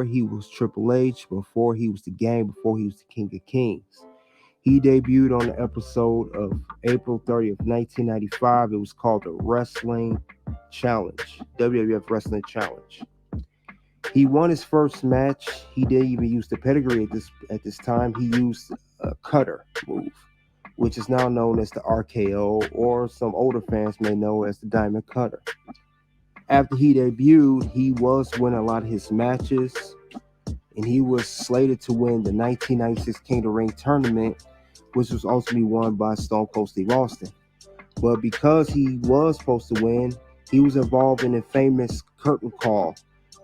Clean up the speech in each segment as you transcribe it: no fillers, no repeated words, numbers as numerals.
he was Triple H, before he was the Game, before he was the King of Kings. He debuted on the episode of April 30th, 1995. It was called the Wrestling Challenge, WWF Wrestling Challenge. He won his first match. He didn't even use the pedigree at this time. He used a cutter move, which is now known as the RKO, or some older fans may know as the Diamond Cutter. After he debuted, he was winning a lot of his matches, and he was slated to win the 1996 King of the Ring tournament, which was ultimately won by Stone Cold Steve Austin. But because he was supposed to win, he was involved in a famous curtain call,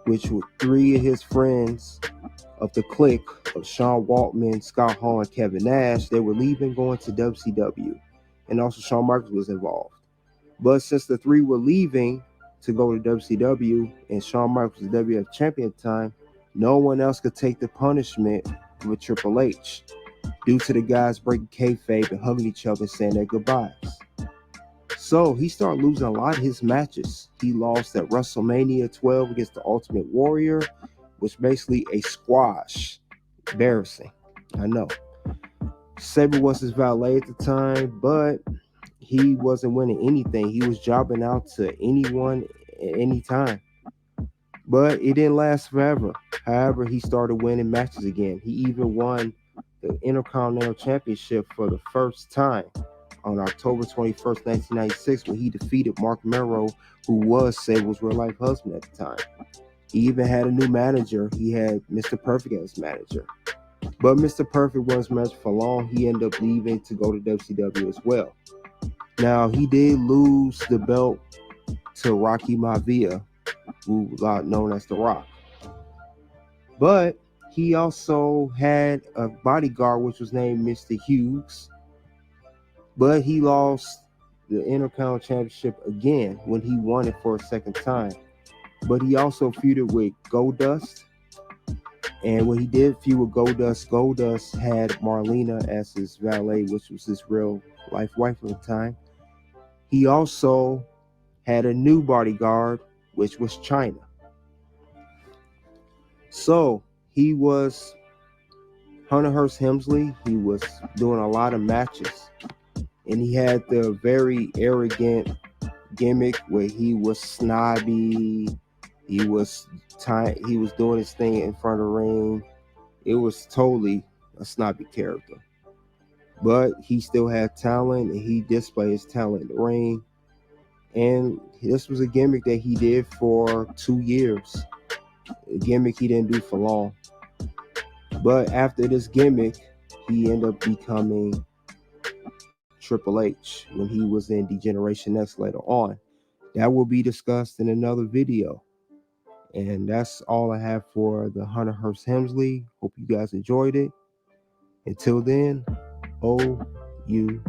which with three of his friends of the clique of Sean Waltman, Scott Hall, and Kevin Nash, they were leaving, going to WCW. And also Shawn Michaels was involved. But since the three were leaving to go to WCW, and Shawn Michaels was the WWF champion at the time, no one else could take the punishment with Triple H, due to the guys breaking kayfabe and hugging each other and saying their goodbyes. So he started losing a lot of his matches. He lost at WrestleMania 12 against the Ultimate Warrior, which basically a squash. Embarrassing, I know. Sabre was his valet at the time, but he wasn't winning anything. He was jobbing out to anyone at any time. But it didn't last forever. However, he started winning matches again. He even won the Intercontinental Championship for the first time on October 21st, 1996, when he defeated Mark Merrow, who was Sable's real-life husband at the time. He even had a new manager. He had Mr. Perfect as manager. But Mr. Perfect wasn't manager for long. He ended up leaving to go to WCW as well. Now, he did lose the belt to Rocky Maivia, who was known as The Rock. But he also had a bodyguard, which was named Mr. Hughes. But he lost the Intercontinental Championship again when he won it for a second time. But he also feuded with Goldust. And when he did feud with Goldust had Marlena as his valet, which was his real life wife at the time. He also had a new bodyguard, which was China. So he was Hunter Hearst Helmsley. He was doing a lot of matches. And he had the very arrogant gimmick where he was snobby. He was doing his thing in front of the ring. It was totally a snobby character. But he still had talent, and he displayed his talent in the ring. And this was a gimmick that he did for 2 years. A gimmick he didn't do for long. But after this gimmick, he ended up becoming Triple H when he was in Degeneration X later on. That will be discussed in another video. And that's all I have for the Hunter Hearst Helmsley. Hope you guys enjoyed it. Until then, OUT.